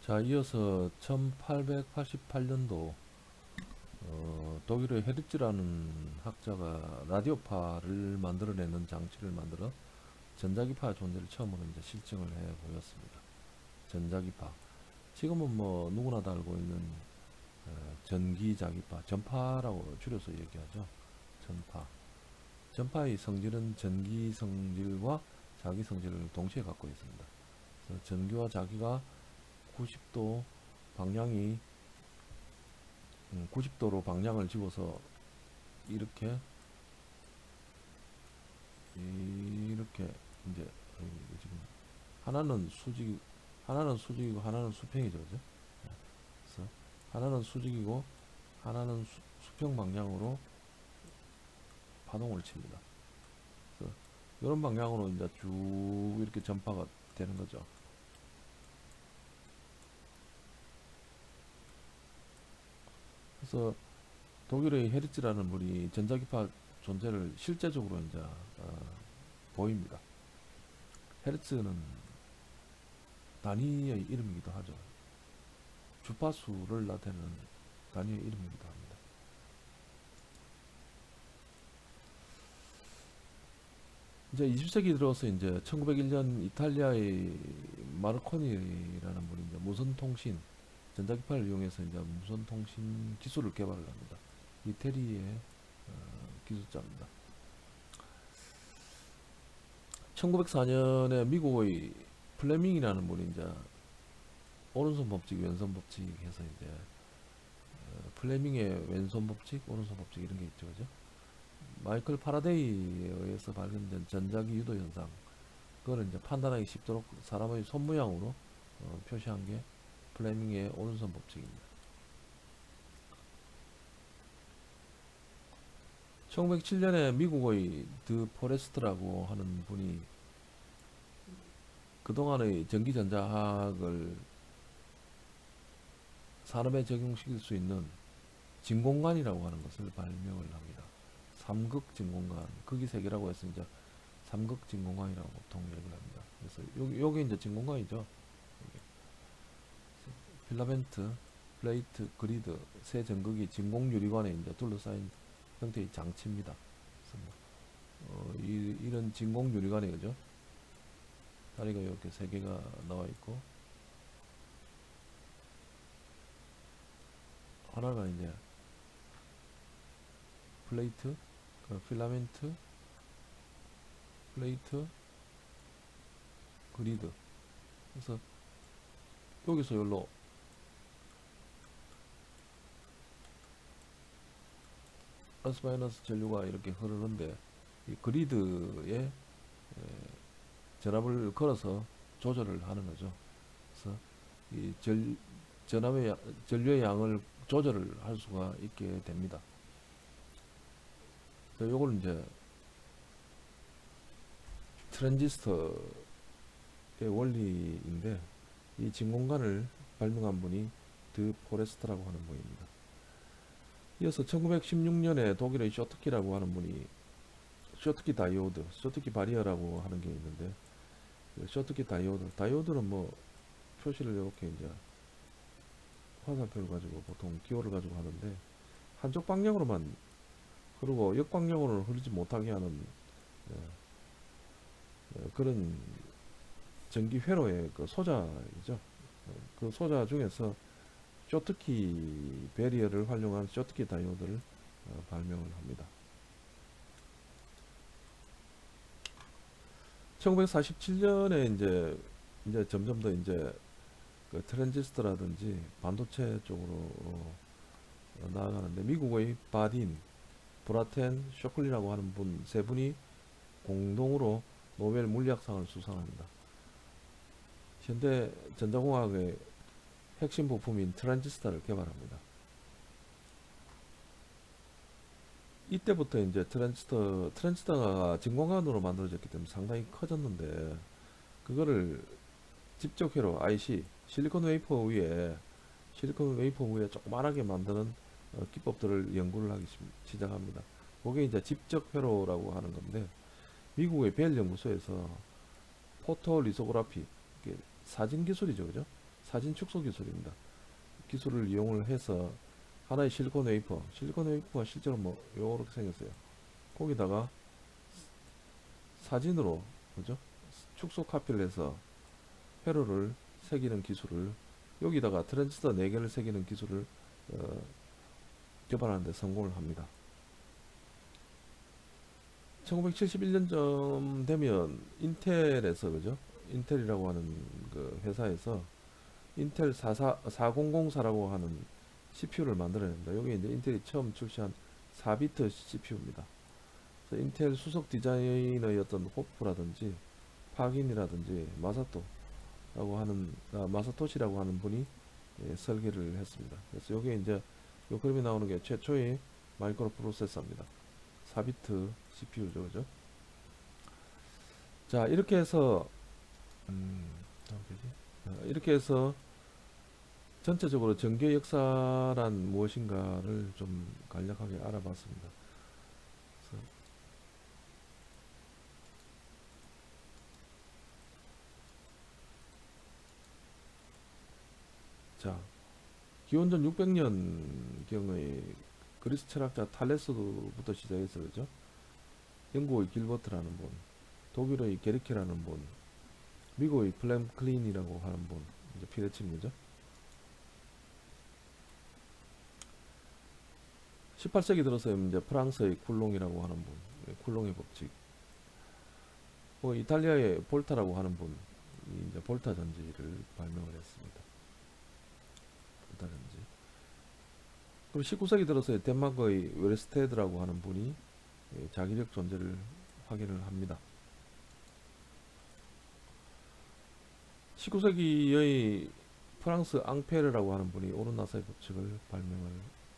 자, 이어서 1888년도 독일의 헤르츠라는 학자가 라디오파를 만들어내는 장치를 만들어 전자기파 존재를 처음으로 이제 실증을 해 보였습니다. 전자기파. 지금은 뭐 누구나 다 알고 있는 전기자기파, 전파라고 줄여서 얘기하죠. 전파. 전파의 성질은 전기 성질과 자기 성질을 동시에 갖고 있습니다. 그래서 전기와 자기가 90도 방향이 90도로 방향을 집어서 이렇게 이렇게 이제 지금 하나는 수직이고 하나는 수평이죠, 그죠? 그래서 하나는 수직이고 하나는 수평 방향으로 파동을 칩니다. 그래서 이런 방향으로 이제 쭉 이렇게 전파가 되는 거죠. 그래서 독일의 헤르츠라는 분이 전자기파 존재를 실제적으로 이제 보입니다. 헤르츠는 단위의 이름이기도 하죠. 주파수를 나타내는 단위의 이름이기도 합니다. 이제 20세기 들어서 이제 1901년 이탈리아의 마르코니라는 분이 이제 무선통신, 전자기파를 이용해서 이제 무선통신 기술을 개발을 합니다. 이태리의 기술자입니다. 1904년에 미국의 플레밍이라는 분이 이제 오른손 법칙, 왼손 법칙 해서 이제 플레밍의 왼손 법칙, 오른손 법칙 이런 게 있죠, 그죠? 마이클 파라데이에 의해서 발견된 전자기 유도 현상, 그거를 이제 판단하기 쉽도록 사람의 손 모양으로 표시한 게 플레밍의 오른손 법칙입니다. 1907년에 미국의 드 포레스트라고 하는 분이 그동안의 전기전자학을 산업에 적용시킬 수 있는 진공관이라고 하는 것을 발명을 합니다. 삼극 진공관, 극이 세 개라고 해서 이제 삼극 진공관이라고 보통 얘기를 합니다. 그래서 요게 이제 진공관이죠. 필라멘트, 플레이트, 그리드, 세 전극이 진공 유리관에 이제 둘러싸인 형태의 장치입니다. 그래서 이런 진공 유리관에 그죠? 다리가 이렇게 세 개가 나와 있고 하나가 이제 플레이트, 필라멘트, 플레이트, 그리드. 그래서 여기서 여기로 플러스 마이너스 전류가 이렇게 흐르는데 이 그리드에 전압을 걸어서 조절을 하는 거죠. 그래서 이 전류의 양을 조절을 할 수가 있게 됩니다. 요걸 이제 트랜지스터의 원리인데 이 진공관을 발명한 분이 드 포레스트라고 하는 분입니다. 이어서 1916년에 독일의 쇼트키라고 하는 분이 쇼트키 다이오드, 쇼트키 바리어라고 하는 게 있는데 쇼트키 다이오드는 뭐 표시를 이렇게 이제 화살표를 가지고 보통 기호를 가지고 하는데 한쪽 방향으로만 흐르고 역방향으로는 흐르지 못하게 하는 그런 전기 회로의 그 소자이죠. 그 소자 중에서 쇼트키 배리어를 활용한 쇼트키 다이오드를 발명을 합니다. 1947년에 이제 점점 더 이제 그 트랜지스터라든지 반도체 쪽으로 나아가는데 미국의 바딘, 브라텐, 쇼클리라고 하는 분 세 분이 공동으로 노벨 물리학상을 수상합니다. 현대 전자공학의 핵심 부품인 트랜지스터를 개발합니다. 이때부터 이제 트랜지스터가 진공관으로 만들어졌기 때문에 상당히 커졌는데 그거를 직접 회로 IC 실리콘 웨이퍼 위에 조그만하게 만드는 기법들을 연구를 하기 시작합니다. 그게 이제 직접 회로라고 하는 건데 미국의 벨 연구소에서 포토 리소그라피 사진 기술이죠, 그죠? 사진 축소 기술입니다. 기술을 이용을 해서 하나의 실리콘 웨이퍼, 실리콘 웨이퍼가 실제로 뭐 요렇게 생겼어요. 거기다가 사진으로, 그죠? 축소 카피를 해서 회로를 새기는 기술을, 여기다가 트랜지스터 4개를 새기는 기술을 개발하는 데 성공을 합니다. 1971년쯤 되면 인텔에서, 그죠? 인텔이라고 하는 그 회사에서 인텔 4004라고 하는 CPU를 만들어냅니다. 여기 이제 인텔이 처음 출시한 4비트 CPU입니다. 그래서 인텔 수석 디자이너였던 호프라든지 파긴이라든지 마사토시라고 하는 분이 설계를 했습니다. 그래서 여기 이제 요 그림이 나오는 게 최초의 마이크로 프로세서입니다. 4비트 CPU죠, 그죠? 자, 이렇게 해서 이렇게 해서 전체적으로 전기의 역사란 무엇인가를 좀 간략하게 알아봤습니다. 그래서 자, 기원전 600년경의 그리스 철학자 탈레스부터 시작해서, 그죠? 영국의 길버트라는 분, 독일의 게르케라는 분, 미국의 플랭클린이라고 하는 분, 이제 피레침, 그죠? 18세기 들어서 이제 프랑스의 쿨롱이라고 하는 분, 쿨롱의 법칙, 이탈리아의 볼타라고 하는 분이 이제 볼타 전지를 발명을 했습니다. 볼타 전지. 그리고 19세기 들어서 덴마크의 웨르스테드라고 하는 분이 자기력 존재를 확인을 합니다. 19세기의 프랑스 앙페르라고 하는 분이 오르나사의 법칙을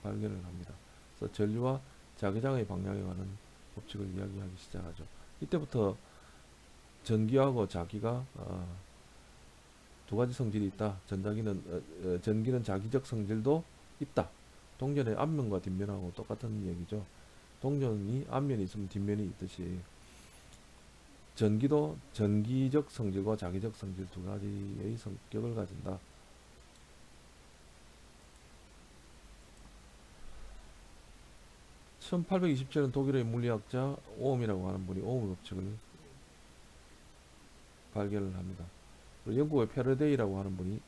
발견을 합니다. 그래서 전류와 자기장의 방향에 관한 법칙을 이야기하기 시작하죠. 이때부터 전기하고 자기가 두 가지 성질이 있다. 전기는 자기적 성질도 있다. 동전의 앞면과 뒷면하고 똑같은 얘기죠. 동전이 앞면이 있으면 뒷면이 있듯이 전기도 전기적 성질과 자기적 성질 두 가지의 성격을 가진다. 1827년 독일의 물리학자 오음이라고 하는 분이 오음의 법칙을 발견을 합니다. 그리고 영국의 패러데이라고 하는 분이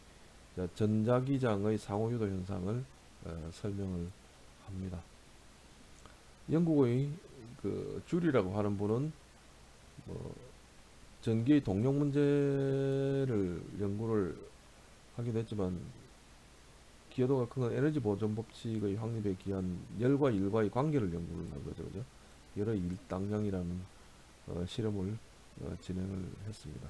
전자기장의 상호유도 현상을 설명을 합니다. 영국의 그 줄이라고 하는 분은 전기의 동력 문제를 연구를 하기도 했지만 기여도가 큰 건 에너지 보존 법칙의 확립에 기한 열과 일과의 관계를 연구를 한 거죠, 그죠? 열의 일당량이라는 실험을 진행을 했습니다.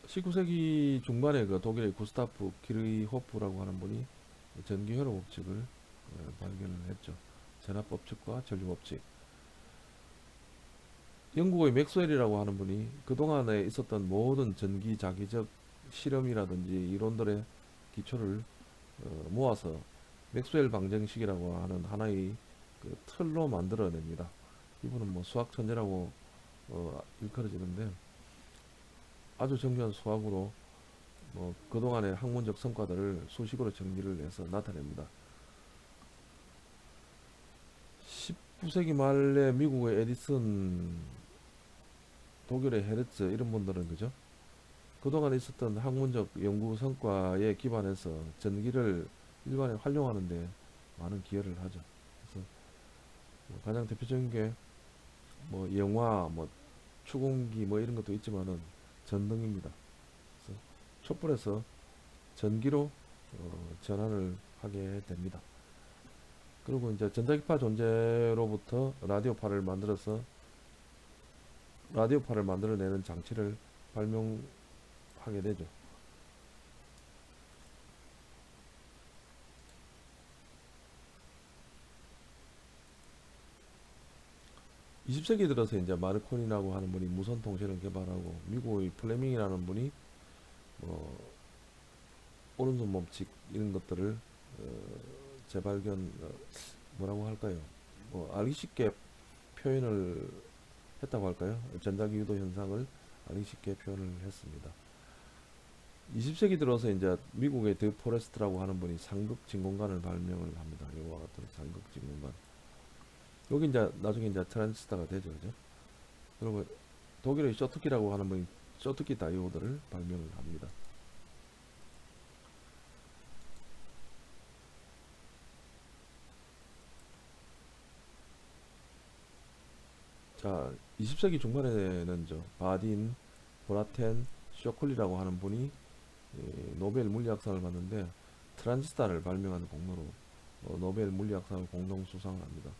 19세기 중반에 그 독일의 구스타프 키르호프라고 하는 분이 전기회로 법칙을 발견을 했죠. 전압법칙과 전류법칙. 영국의 맥스웰이라고 하는 분이 그동안에 있었던 모든 전기 자기적 실험이라든지 이론들의 기초를 모아서 맥스웰 방정식이라고 하는 하나의 그 틀로 만들어냅니다. 이분은 뭐 수학 천재라고 일컬어지는데 아주 정교한 수학으로 그동안의 학문적 성과들을 수식으로 정리를 해서 나타냅니다. 19세기 말에 미국의 에디슨, 독일의 헤르츠 이런 분들은, 그죠? 그동안 있었던 학문적 연구 성과에 기반해서 전기를 일반에 활용하는데 많은 기여를 하죠. 그래서 가장 대표적인 게 영화, 추궁기 이런 것도 있지만은 전등입니다. 그래서 촛불에서 전기로 전환을 하게 됩니다. 그리고 이제 전자기파 존재로부터 라디오파를 만들어내는 장치를 발명하게 되죠. 20세기 들어서 이제 마르코니라고 하는 분이 무선 통신을 개발하고 미국의 플레밍이라는 분이 오른손 법칙 이런 것들을 재발견, 뭐라고 할까요? 알기 쉽게 표현을 했다고 할까요? 전자기후도 현상을 아주 쉽게 표현을 했습니다. 20세기 들어서 이제 미국의 드 포레스트라고 하는 분이 상극 진공관을 발명을 합니다. 이와 같은 상극 진공관. 여기 이제 나중에 이제 트랜지스터가 되죠, 그죠? 그리고 독일의 쇼트키라고 하는 분이 쇼트키 다이오드를 발명을 합니다. 자, 20세기 중반에는 바딘, 보라텐, 쇼클리라고 하는 분이 노벨 물리학상을 받는데 트란지스타를 발명하는 공로로 노벨 물리학상을 공동 수상을 합니다.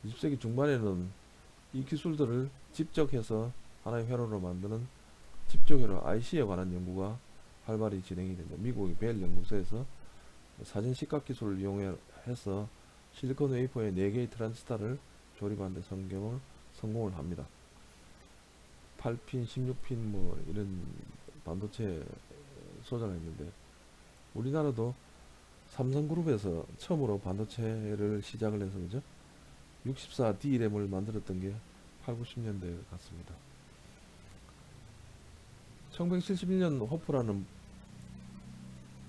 20세기 중반에는 이 기술들을 집적해서 하나의 회로로 만드는 집적회로 IC에 관한 연구가 활발히 진행이 됩니다. 미국의 벨 연구소에서 사진 시각 기술을 이용해서 실리콘 웨이퍼에 4개의 트란지스타를 조립하는 데 성공을 합니다. 8핀, 16핀 뭐 이런 반도체 소재가 있는데 우리나라도 삼성그룹에서 처음으로 반도체를 시작을 해서 그죠? 64D 램을 만들었던 게 8, 90년대 같습니다. 1971년 호프라는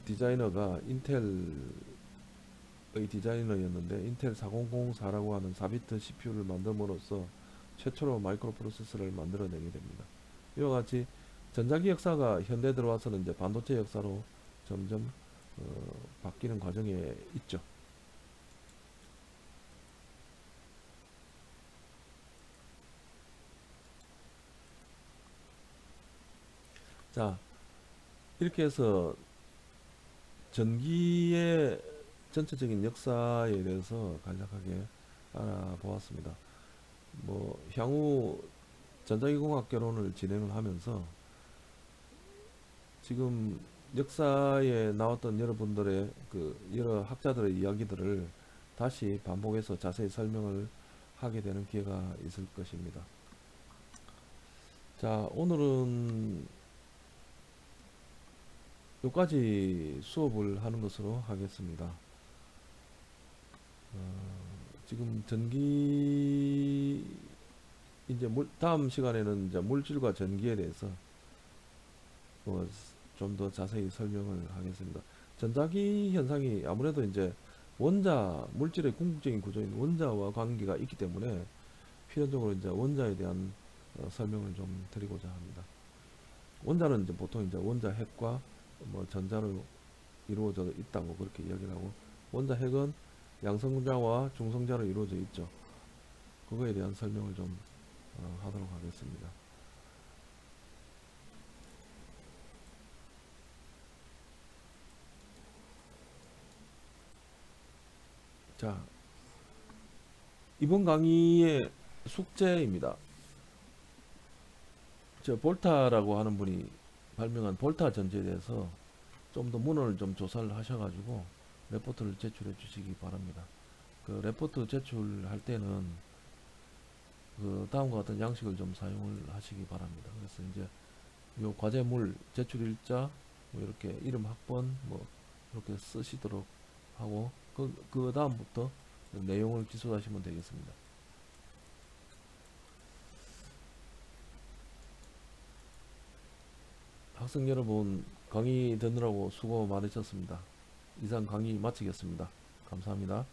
디자이너가 인텔의 디자이너였는데 인텔 4004라고 하는 4비트 CPU를 만듦으로써 최초로 마이크로 프로세서를 만들어내게 됩니다. 이와 같이 전자기 역사가 현대 들어와서는 이제 반도체 역사로 점점 바뀌는 과정에 있죠. 자, 이렇게 해서 전기의 전체적인 역사에 대해서 간략하게 알아보았습니다. 뭐 향후 전자기공학 개론을 진행을 하면서 지금 역사에 나왔던 여러분들의 여러 학자들의 이야기들을 다시 반복해서 자세히 설명을 하게 되는 기회가 있을 것입니다. 자, 오늘은 여기까지 수업을 하는 것으로 하겠습니다. 지금 전기 이제 다음 시간에는 이제 물질과 전기에 대해서 좀 더 자세히 설명을 하겠습니다. 전자기 현상이 아무래도 이제 물질의 궁극적인 구조인 원자와 관계가 있기 때문에 필연적으로 이제 원자에 대한 설명을 좀 드리고자 합니다. 원자는 이제 보통 이제 원자 핵과 뭐 전자로 이루어져 있다고 그렇게 이야기를 하고 원자 핵은 양성자와 중성자로 이루어져 있죠. 그거에 대한 설명을 좀 하도록 하겠습니다. 자, 이번 강의의 숙제입니다. 볼타라고 하는 분이 발명한 볼타 전지에 대해서 좀 더 문헌을 좀 조사를 하셔가지고 레포트를 제출해 주시기 바랍니다. 그 레포트 제출할 때는 다음과 같은 양식을 좀 사용을 하시기 바랍니다. 그래서 이제 요 과제물 제출일자 뭐 이렇게 이름 학번 뭐 이렇게 쓰시도록 하고 그 다음부터 내용을 기술하시면 되겠습니다. 학생 여러분 강의 듣느라고 수고 많으셨습니다. 이상 강의 마치겠습니다. 감사합니다.